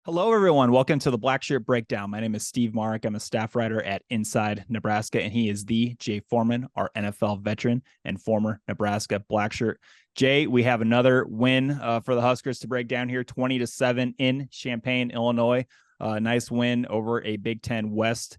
Hello, everyone. Welcome to the Blackshirt Breakdown. My name is Steve Marik. I'm a staff writer at Inside Nebraska, and he is the Jay Foreman, our NFL veteran and former Nebraska Blackshirt. Jay, we have another win for the Huskers to break down here, 20-7 in Champaign, Illinois. Nice win over a Big Ten West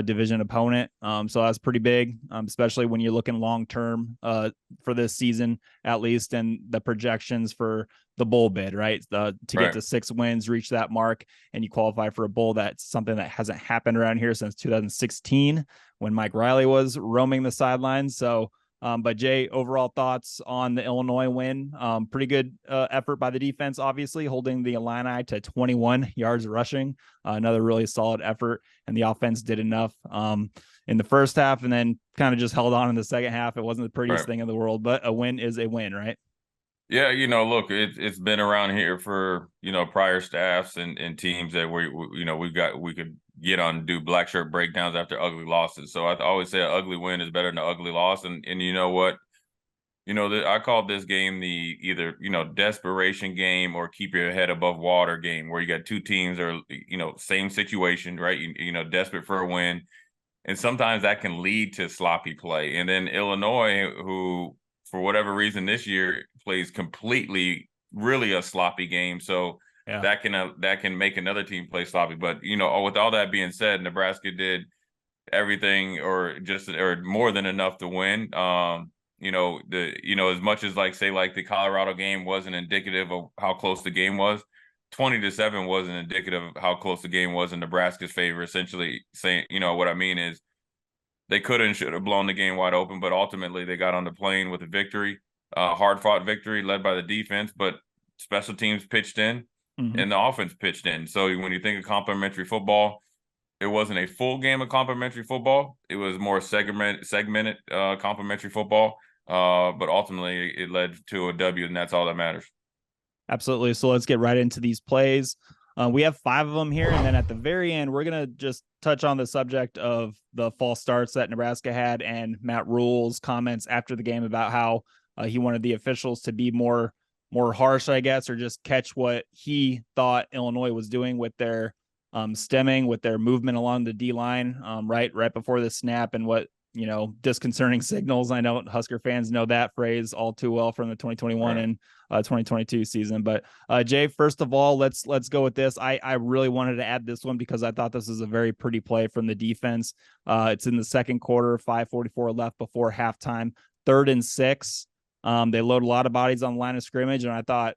division opponent. So that's pretty big, especially when you're looking long term for this season, at least, and the projections for the bowl bid, right? To get to 6 wins, reach that mark, and you qualify for a bowl. That's something that hasn't happened around here since 2016 when Mike Riley was roaming the sidelines. So, but Jay, overall thoughts on the Illinois win? Pretty good effort by the defense, obviously, holding the Illini to 21 yards rushing. Another really solid effort, and the offense did enough in the first half, and then kind of just held on in the second half. It wasn't the prettiest thing in the world, but a win is a win, right? Yeah, look, it's been around here for, prior staffs and teams that we could get on and do black shirt breakdowns after ugly losses. So I always say an ugly win is better than an ugly loss. And you know what? I called this game the either, desperation game or keep your head above water game, where you got two teams are, same situation, right? Desperate for a win. And sometimes that can lead to sloppy play. And then Illinois, who, for whatever reason this year, plays completely really a sloppy game. So that can make another team play sloppy. But, with all that being said, Nebraska did everything or more than enough to win. As much as like the Colorado game wasn't indicative of how close the game was, 20-7 wasn't indicative of how close the game was in Nebraska's favor. Essentially saying, what I mean is they could and should have blown the game wide open, but ultimately they got on the plane with a victory, hard-fought victory led by the defense, but special teams pitched in and the offense pitched in. So when you think of complimentary football, it wasn't a full game of complimentary football. It was more segmented complimentary football, but ultimately it led to a W, and that's all that matters. Absolutely. So let's get right into these plays. We have 5 of them here, and then at the very end, we're going to just touch on the subject of the false starts that Nebraska had and Matt Rule's comments after the game about how he wanted the officials to be more harsh, I guess, or just catch what he thought Illinois was doing with their stemming, with their movement along the D line, right before the snap, and what disconcerting signals. I know Husker fans know that phrase all too well from the 2021 and 2022 season. But Jay, first of all, let's go with this. I really wanted to add this one because I thought this was a very pretty play from the defense. It's in the second quarter, 5:44 left before halftime, 3rd and 6. They load a lot of bodies on the line of scrimmage, and I thought,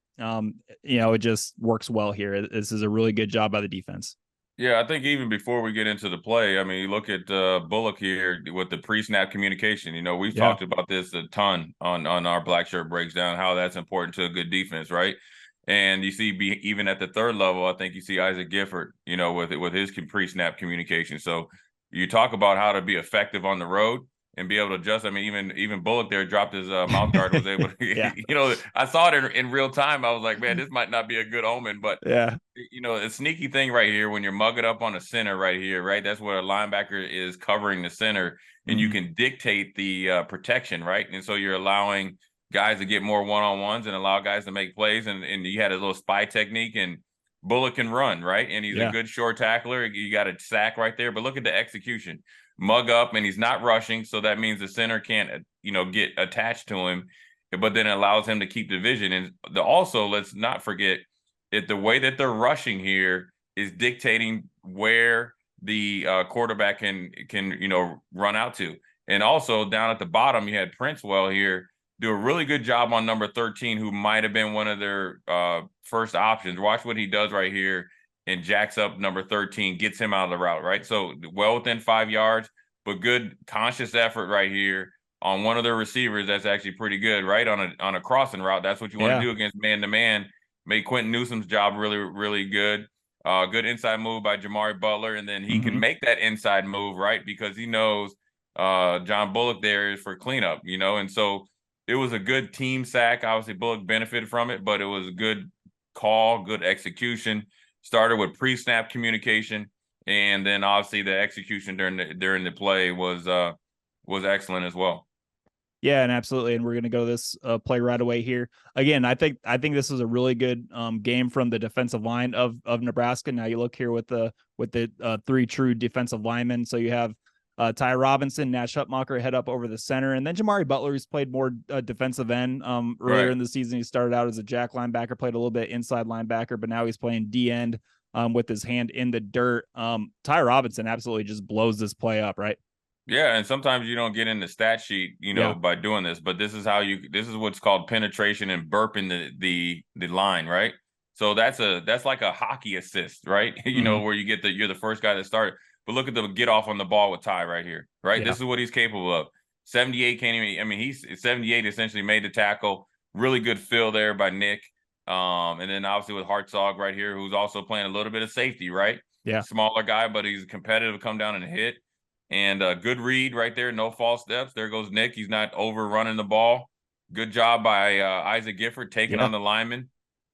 it just works well here. This is a really good job by the defense. Yeah, I think even before we get into the play, I mean, you look at Bullock here with the pre-snap communication. We've talked about this a ton on our Black Shirt Breakdown, how that's important to a good defense, right? And you see, even at the 3rd level, I think you see Isaac Gifford, with his pre-snap communication. So you talk about how to be effective on the road and be able to adjust. I mean, even Bullock there dropped his mouth guard, was able to, I saw it in real time. I was like, man, this might not be a good omen, but a sneaky thing right here, when you're mugging up on a center right here, right? That's where a linebacker is covering the center, and you can dictate the protection, right? And so you're allowing guys to get more one-on-ones and allow guys to make plays. And you had a little spy technique, and Bullock can run, right? And he's a good short tackler. You got a sack right there, but look at the execution. Mug up, and he's not rushing, so that means the center can't get attached to him, but then it allows him to keep the vision. And also, let's not forget that the way that they're rushing here is dictating where the quarterback can run out to. And also down at the bottom, you had Princewell here do a really good job on number 13, who might have been one of their first options. Watch what he does right here, and jacks up number 13, gets him out of the route, right? So well within 5 yards, but good conscious effort right here on one of their receivers. That's actually pretty good, right? On a crossing route. That's what you want to do against man-to-man. Made Quentin Newsom's job really, really good. Good inside move by Jamari Butler, and then he can make that inside move, right? Because he knows John Bullock there is for cleanup, and so it was a good team sack. Obviously, Bullock benefited from it, but it was a good call, good execution. Started with pre-snap communication, and then obviously the execution during the play was excellent as well. Yeah, and absolutely, and we're going to go to this play right away here. Again, I think this is a really good game from the defensive line of Nebraska. Now you look here with the three true defensive linemen. So you have Ty Robinson, Nash Hutmacher head up over the center, and then Jamari Butler, who's played more defensive end earlier in the season. He started out as a jack linebacker, played a little bit inside linebacker, but now he's playing D end with his hand in the dirt. Ty Robinson absolutely just blows this play up, right? Yeah, and sometimes you don't get in the stat sheet, by doing this, but this is what's called penetration and burping the line, right? So that's like a hockey assist, right? Where you're the first guy that started. But look at the get off on the ball with Ty right here, right? Yeah. This is what he's capable of. 78 can't even, he's 78 essentially made the tackle. Really good fill there by Nick. And then obviously with Hartzog right here, who's also playing a little bit of safety, right? Yeah. Smaller guy, but he's competitive, come down and hit. And good read right there. No false steps. There goes Nick. He's not overrunning the ball. Good job by Isaac Gifford taking on the lineman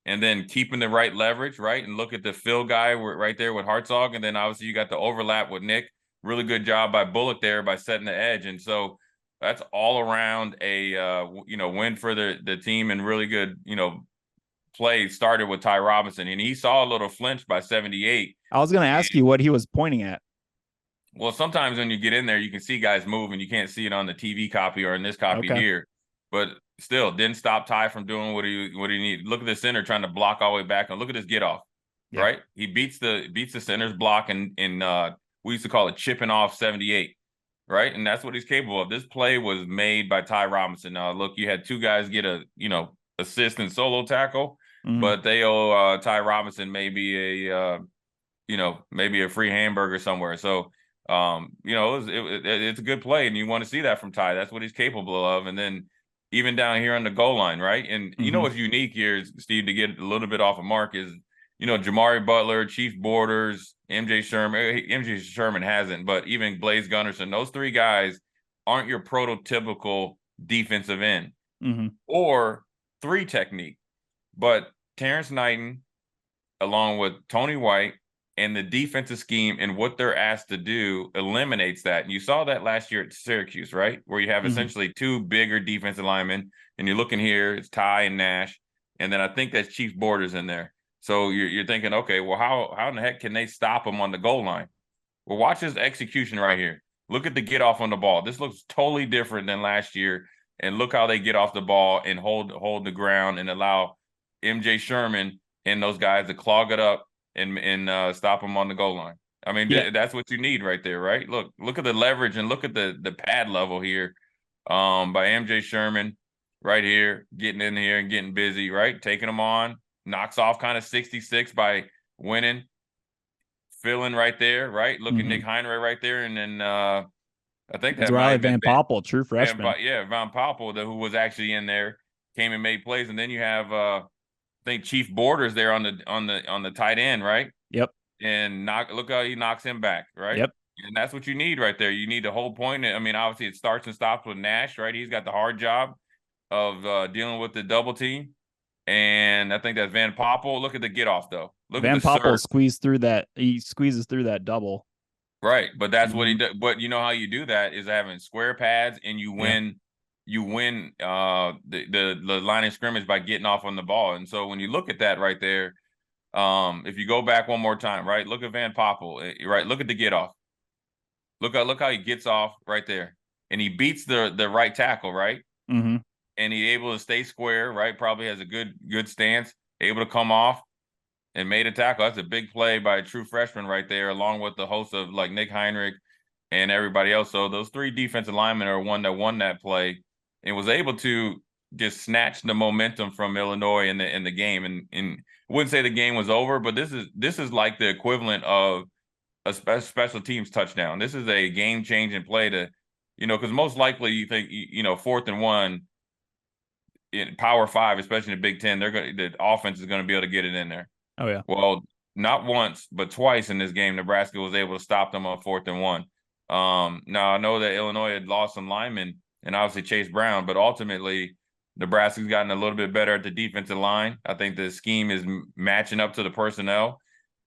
and then keeping the right leverage, right? And look at the Phil guy right there with Hartzog. And then obviously you got the overlap with Nick. Really good job by Bullock there by setting the edge. And so that's all around a, win for the team and really good, play started with Ty Robinson. And he saw a little flinch by 78. I was going to ask you what he was pointing at. Well, sometimes when you get in there, you can see guys move and you can't see it on the TV copy or in this copy here. But still, didn't stop Ty from doing what he needed. Look at the center trying to block all the way back, and look at this get off. Yeah. Right, he beats the center's block, and we used to call it chipping off 78. Right, and that's what he's capable of. This play was made by Ty Robinson. Now, look, you had two guys get a assist and solo tackle, but they owe Ty Robinson maybe a maybe a free hamburger somewhere. So. It's a good play, and you want to see that from Ty. That's what he's capable of. And then even down here on the goal line, right? And what's unique here, Steve, to get a little bit off of Mark is, Jamari Butler, Chief Borders, MJ Sherman. MJ Sherman hasn't, but even Blaze Gunnerson, those three guys aren't your prototypical defensive end or three technique. But Terrence Knighton, along with Tony White, and the defensive scheme and what they're asked to do eliminates that. And you saw that last year at Syracuse, right? Where you have essentially two bigger defensive linemen. And you're looking here, it's Ty and Nash. And then I think that's Chief Borders in there. So you're thinking, okay, well, how in the heck can they stop them on the goal line? Well, watch this execution right here. Look at the get off on the ball. This looks totally different than last year. And look how they get off the ball and hold the ground and allow MJ Sherman and those guys to clog it up and stop them on the goal line. I mean, that's what you need right there, right? Look at the leverage and look at the pad level here by MJ Sherman right here, getting in here and getting busy, right? Taking them on, knocks off kind of 66 by winning, filling right there, right? Look at Nick Heinrich right there. And then I think that's Riley Van Poppel, true freshman. Van Poppel, who was actually in there, came and made plays. And then you have I think Chief Borders there on the tight end, right? Yep. And look how he knocks him back, right? Yep. And that's what you need right there. You need the whole point. I mean, obviously it starts and stops with Nash, right? He's got the hard job of dealing with the double team. And I think that's Van Poppel. Look at the get off though. Van Poppel squeezes through that double. Right. But that's what he does. But you know how you do that is having square pads and you win. Yeah. You win the line of scrimmage by getting off on the ball. And so when you look at that right there, if you go back one more time, right, look at Van Poppel, right, look at the get off. Look how he gets off right there. And he beats the right tackle, right? And he's able to stay square, right? Probably has a good stance, able to come off and made a tackle. That's a big play by a true freshman right there, along with the host of like Nick Heinrich and everybody else. So those three defensive linemen are one that won that play. And was able to just snatch the momentum from Illinois in the game. And I wouldn't say the game was over, but this is like the equivalent of a special teams touchdown. This is a game-changing play to, because most likely you think, 4th and 1 in Power 5, especially in the Big Ten, the offense is going to be able to get it in there. Oh, yeah. Well, not once, but twice in this game, Nebraska was able to stop them on 4th and 1. Now, I know that Illinois had lost some linemen, and obviously Chase Brown, but ultimately Nebraska's gotten a little bit better at the defensive line. I think the scheme is matching up to the personnel.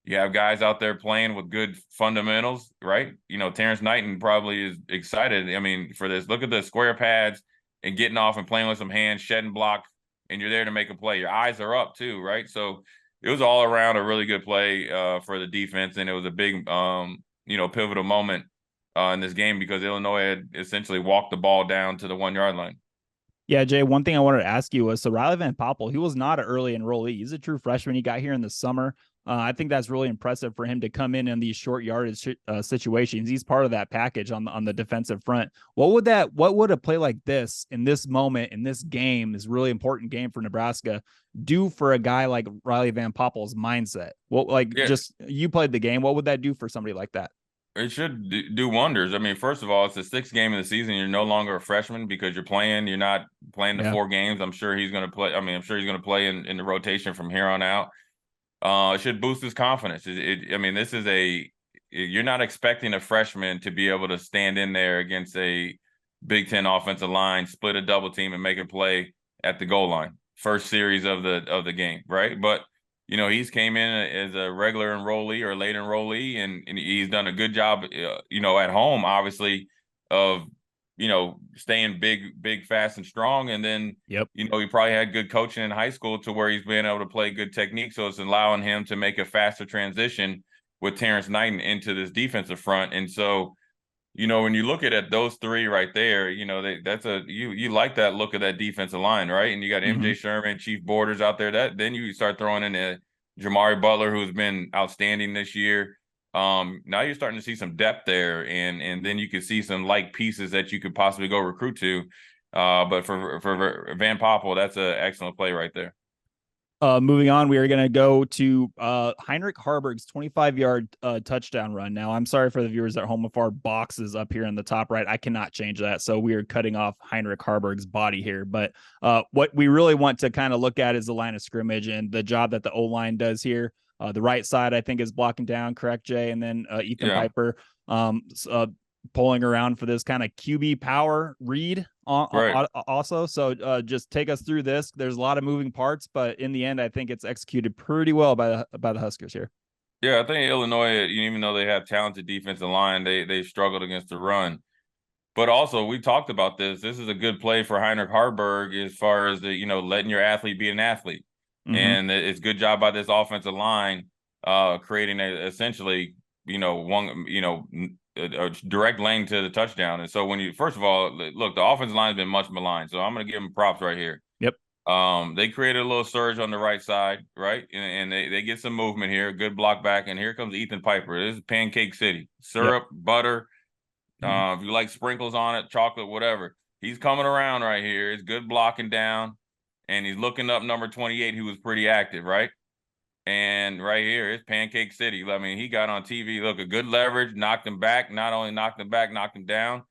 You have guys out there playing with good fundamentals, right? Terrence Knighton probably is excited, for this. Look at the square pads and getting off and playing with some hands, shedding block, and you're there to make a play. Your eyes are up too, right? So it was all around a really good play for the defense, and it was a big, pivotal moment in this game because Illinois had essentially walked the ball down to the 1 yard line. Yeah, Jay, one thing I wanted to ask you was, so Riley Van Poppel, he was not an early enrollee. He's a true freshman. He got here in the summer. I think that's really impressive for him to come in these short yardage situations. He's part of that package on the defensive front. What would a play like this in this moment, in this game, this really important game for Nebraska, do for a guy like Riley Van Poppel's mindset? Just you played the game. What would that do for somebody like that? It should do wonders. I mean, first of all, it's the 6th game of the season. You're no longer a freshman because you're playing. You're not playing the 4 games. I'm sure he's going to play. I mean, I'm sure he's going to play in the rotation from here on out. It should boost his confidence. You're not expecting a freshman to be able to stand in there against a Big Ten offensive line, split a double team, and make a play at the goal line. First series of the game, right? But he's came in as a regular enrollee or late enrollee, and he's done a good job, at home, obviously, of, staying big, fast, and strong. And then, he probably had good coaching in high school to where he's been able to play good technique. So it's allowing him to make a faster transition with Terrence Knighton into this defensive front. And so, when you look at those 3 right there, you like that look of that defensive line, right? And you got MJ Sherman, Chief Borders out there. Then you start throwing in Jamari Butler, who's been outstanding this year. Now you're starting to see some depth there, and then you can see some like pieces that you could possibly go recruit to. But for Van Poppel, that's an excellent play right there. Moving on, we are going to go to Heinrich Harberg's 25-yard touchdown run. Now, I'm sorry for the viewers at home if our box is up here in the top right. I cannot change that, so we are cutting off Heinrich Harberg's body here. But what we really want to kind of look at is the line of scrimmage and the job that the O-line does here. The right side, I think, is blocking down, correct, Jay? And then Ethan Piper pulling around for this kind of QB power read also. So just take us through this. There's a lot of moving parts, but in the end, I think it's executed pretty well by the Huskers here. Yeah, I think Illinois, even though they have talented defensive line, they struggled against the run. But also, we talked about this. This is a good play for Heinrich Harberg as far as letting your athlete be an athlete. And it's a good job by this offensive line creating essentially, a direct lane to the touchdown. And so first of all, look, the offensive line has been much maligned. So I'm going to give them props right here. Yep. They created a little surge on the right side, right? And they get some movement here. Good block back. And here comes Ethan Piper. This is Pancake City. Syrup, butter. If you like sprinkles on it, chocolate, whatever. He's coming around right here. It's good blocking down. And he's looking up number 28, who was pretty active, right? And right here, it's Pancake City. I mean, he got on TV. Look, a good leverage, knocked him back. Not only knocked him back, knocked him down.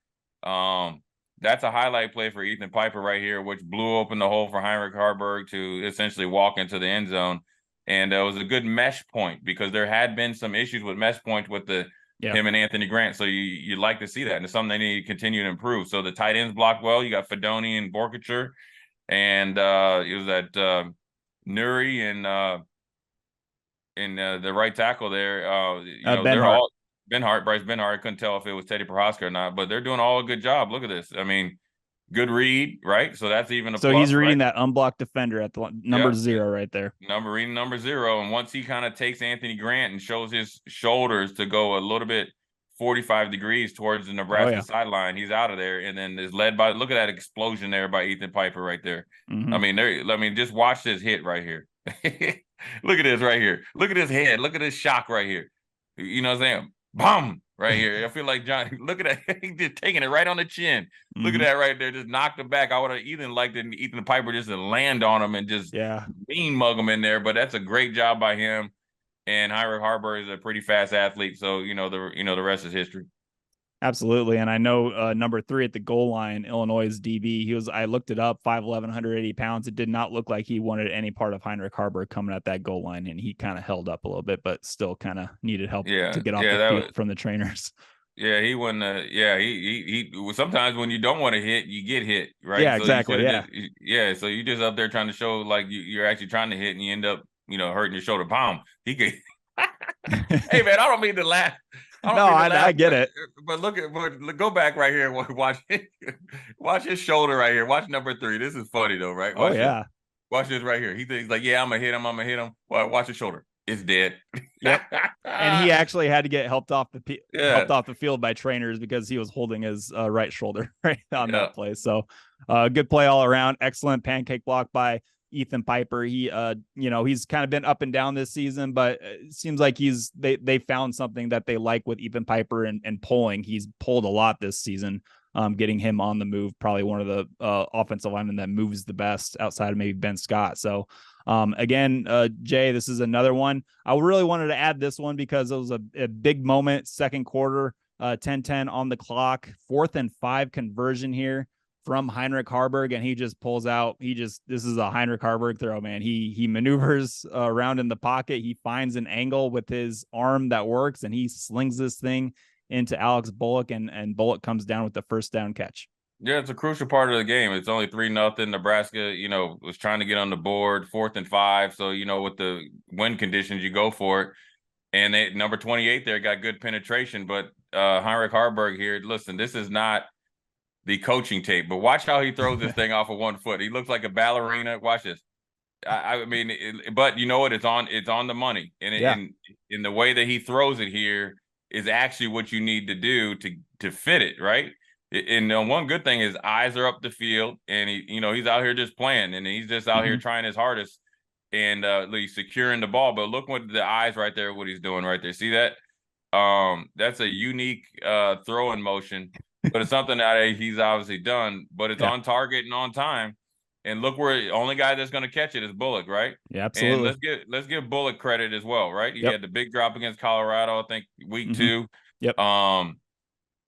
That's a highlight play for Ethan Piper right here, which blew open the hole for Heinrich Harberg to essentially walk into the end zone. And it was a good mesh point because there had been some issues with mesh points with him and Anthony Grant. So you like to see that. And it's something they need to continue to improve. So the tight ends blocked well. You got Fedoni and Borkacher. And it was that Nuri and the right tackle there. They're all Bryce Benhart. I couldn't tell if it was Teddy Prohaska or not, but they're doing all a good job. Look at this. I mean, good read, right? So that's even a plus. So he's reading that unblocked defender at the number 0 right there. Reading number 0. And once he kind of takes Anthony Grant and shows his shoulders to go a little bit 45 degrees towards the Nebraska sideline, he's out of there, and then is led by, look at that explosion there by Ethan Piper right there. I mean, just watch this hit right here. Look at this right here. Look at his head. Look at his shock right here. You know what I'm saying? Boom! Right here. I feel like Johnny. Look at that. He's just taking it right on the chin. Look at that right there. Just knocked him back. I would have even liked Ethan Piper just to land on him and just mean mug him in there. But that's a great job by him. And Heinrich Harberg is a pretty fast athlete, so the rest is history. Absolutely, and I know number 3 at the goal line, Illinois' DB. I looked it up, 5'11", 180 pounds. It did not look like he wanted any part of Heinrich Harberg coming at that goal line, and he kind of held up a little bit, but still kind of needed help to get off the field from the trainers. Yeah, he wouldn't. He sometimes when you don't want to hit, you get hit, right? Yeah, so exactly. So you just up there trying to show like you're actually trying to hit, and you end up hurting your shoulder. Boom. He could. Hey man, I don't mean to laugh. I don't No, mean to laugh, I get it. but go back right here and watch watch his shoulder right here. Watch number 3. This is funny though, right? Oh Watch this. yeah. Watch this right here. He's like, yeah, I'm gonna hit him. I'm gonna hit him. Watch his shoulder. It's dead. Yep. And he actually had to get helped off Yeah. the field by trainers because he was holding his right shoulder right on Yeah. that play. So, good play all around. Excellent pancake block by Ethan Piper. He, he's kind of been up and down this season, but it seems like they found something that they like with Ethan Piper and pulling. He's pulled a lot this season. Getting him on the move, probably one of the offensive linemen that moves the best outside of maybe Ben Scott. So, again, Jay, this is another one. I really wanted to add this one because it was a big moment, second quarter, 10-10 on the clock, 4th and 5 conversion here from Heinrich Harberg, and he just pulls out. This is a Heinrich Harberg throw, man. He maneuvers around in the pocket. He finds an angle with his arm that works, and he slings this thing into Alex Bullock, and Bullock comes down with the first down catch. Yeah, it's a crucial part of the game. It's only 3-0. Nebraska, was trying to get on the board, 4th and 5. So, with the wind conditions, you go for it. And number 28 there got good penetration. But Heinrich Harberg here, listen, this is not the coaching tape, but watch how he throws this thing off of one foot. He looks like a ballerina. Watch this. I mean, but you know what? It's on the money. And in the way that he throws it here is actually what you need to do to fit it, right? And one good thing is eyes are up the field, and he's out here just playing, and he's just out here trying his hardest and he's securing the ball. But look what the eyes right there, what he's doing right there. See that? That's a unique throwing motion, but it's something that he's obviously done. But it's on target and on time. And look where the only guy that's going to catch it is Bullock, right? Yeah, absolutely. And let's give Bullock credit as well, right? He had the big drop against Colorado, I think, week 2. Yep.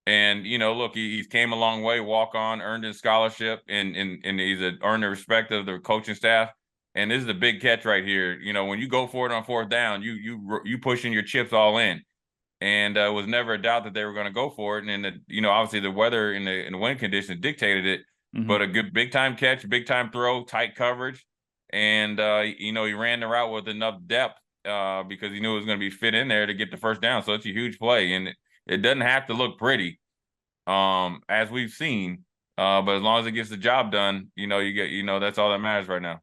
And look, he's came a long way, walk on, earned his scholarship, and he's earned the respect of the coaching staff. And this is a big catch right here. When you go for it on 4th down, you pushing your chips all in. And it was never a doubt that they were going to go for it. And obviously the weather and the wind conditions dictated it. But a good big time catch, big time throw, tight coverage, and he ran the route with enough depth because he knew it was going to be fit in there to get the first down. So it's a huge play, and it doesn't have to look pretty, as we've seen. But as long as it gets the job done, you get that's all that matters right now.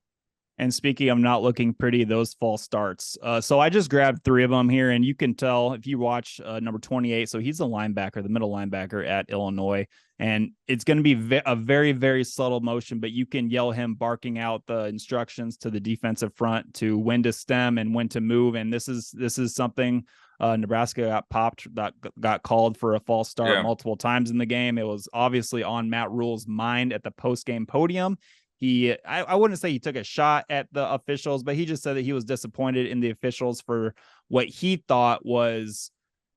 And speaking of not looking pretty, those false starts. So I just grabbed 3 of them here, and you can tell if you watch number 28. So he's a linebacker, the middle linebacker at Illinois, and it's going to be a very, very subtle motion, but you can yell him barking out the instructions to the defensive front to when to stem and when to move. And this is something Nebraska got popped, that got called for a false start multiple times in the game. It was obviously on Matt Rule's mind at the post-game podium. I wouldn't say he took a shot at the officials, but he just said that he was disappointed in the officials for what he thought was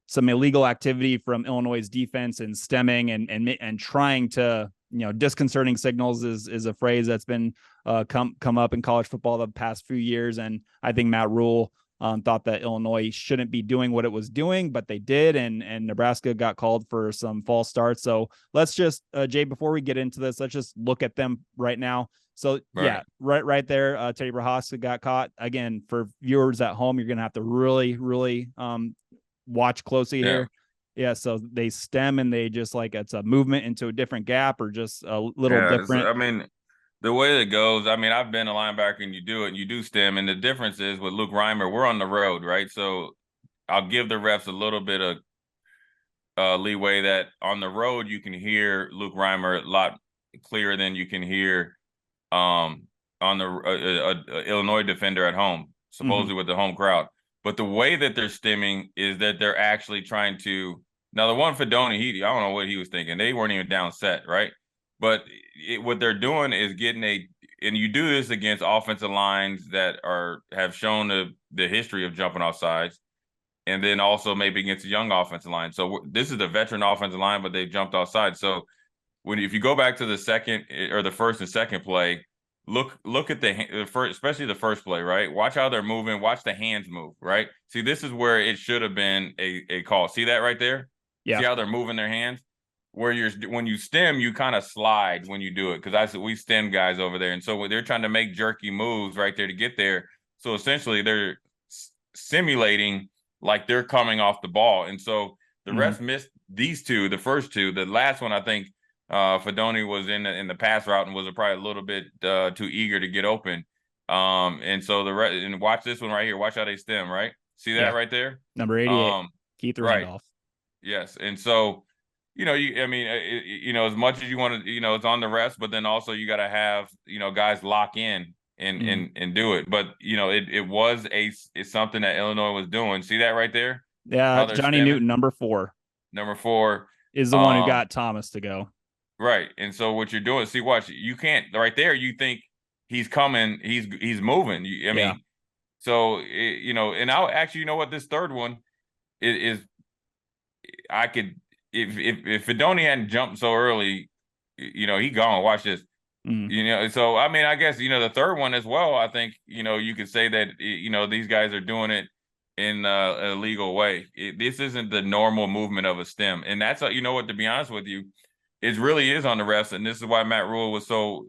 some illegal activity from Illinois' defense and stemming and trying to, disconcerting signals is a phrase that's been come up in college football the past few years. And I think Matt Rule thought that Illinois shouldn't be doing what it was doing, but they did, and Nebraska got called for some false starts. So let's just, Jay, before we get into this, let's just look at them right now. So right there, Teddy Prochazka got caught. Again, for viewers at home, you're going to have to really, really watch closely here. Yeah, so they stem and they just it's a movement into a different gap or just a little different. I mean, the way it goes, I mean, I've been a linebacker and you do it, and you do stem. And the difference is with Luke Reimer, we're on the road, right? So I'll give the refs a little bit of leeway that on the road, you can hear Luke Reimer a lot clearer than you can hear on the Illinois defender at home, supposedly with the home crowd. But the way that they're stemming is that they're actually trying to, now the one for Donnie, I don't know what he was thinking. They weren't even down set, right? But what they're doing is getting and you do this against offensive lines that have shown the history of jumping off sides, and then also maybe against a young offensive line. So this is the veteran offensive line, but they jumped off sides. So if you go back to the second or the first and second play, look at the first, especially the first play, right? Watch how they're moving. Watch the hands move, right? See, this is where it should have been a call. See that right there? Yeah. See how they're moving their hands? When you stem, you kind of slide when you do it, because we stem guys over there, and so they're trying to make jerky moves right there to get there. So essentially, they're simulating like they're coming off the ball, and so The refs missed these two, the first two. The last one, I think, Fedoni was in the pass route and was probably a little bit too eager to get open. And so and watch this one right here. Watch how they stem, right? See that right there? Number 88, Keith Randolph. Right. Yes. And so, as much as you want to, it's on the refs, but then also you got to have, guys lock in and do it. But, it's something that Illinois was doing. See that right there? Yeah. Johnny stemming? Newton, number 4. Number 4 is the one who got Thomas to go. Right. And so what you're doing, see, watch, you can't right there. You think he's coming, he's moving. So, and I'll actually, this third one is I could, if Fedoni hadn't jumped so early, he gone. Watch this. So, I guess, the third one as well, I think, you could say that, these guys are doing it in a legal way. This isn't the normal movement of a stem. And that's, to be honest with you, it really is on the refs. And this is why Matt Rule was so,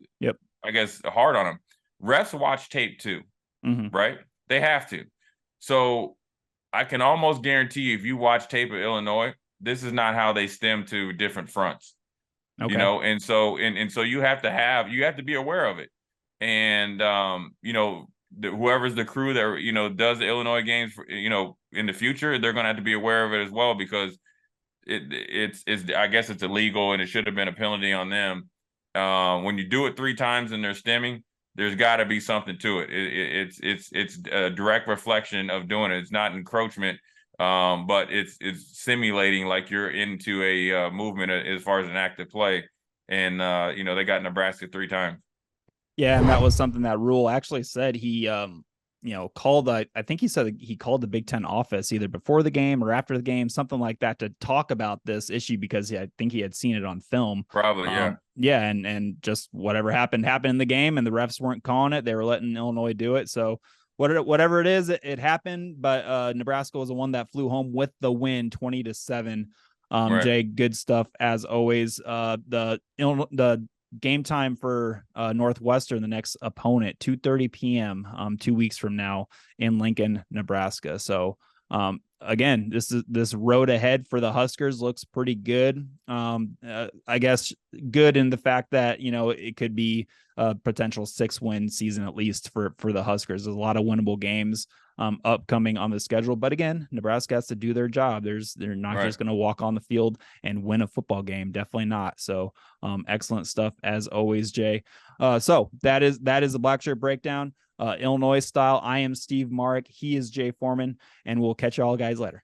I guess, hard on him. Refs watch tape too, right? They have to. So I can almost guarantee you, if you watch tape of Illinois, this is not how they stem to different fronts. Okay. And so you have to be aware of it. And whoever's the crew that does the Illinois games in the future, they're going to have to be aware of it as well, because it's I guess it's illegal and it should have been a penalty on them. When you do it 3 times and they're stemming, there's got to be something to it. It's a direct reflection of doing it. It's not encroachment, but it's simulating like you're into a movement as far as an active play. And they got Nebraska 3 times. Yeah, and that was something that Rule actually said he called. I think he said he called the Big Ten office either before the game or after the game, something like that, to talk about this issue, because I think he had seen it on film. Probably, yeah. Yeah, and just whatever happened in the game, and the refs weren't calling it. They were letting Illinois do it. So whatever it is, it happened. But Nebraska was the one that flew home with the win, 20-7. Right. Jay, good stuff as always. The game time for Northwestern, the next opponent, 2:30 p.m. 2 weeks from now in Lincoln, Nebraska. So again, this road ahead for the Huskers looks pretty good. I guess good in the fact that it could be a potential 6-win season at least for the Huskers. There's a lot of winnable games upcoming on the schedule, but again, Nebraska has to do their job. They're not just going to walk on the field and win a football game. Definitely not. So excellent stuff as always, Jay. So that is the Blackshirt Breakdown, Illinois style. I am Steve Marik. He is Jay Foreman, and we'll catch you all guys later.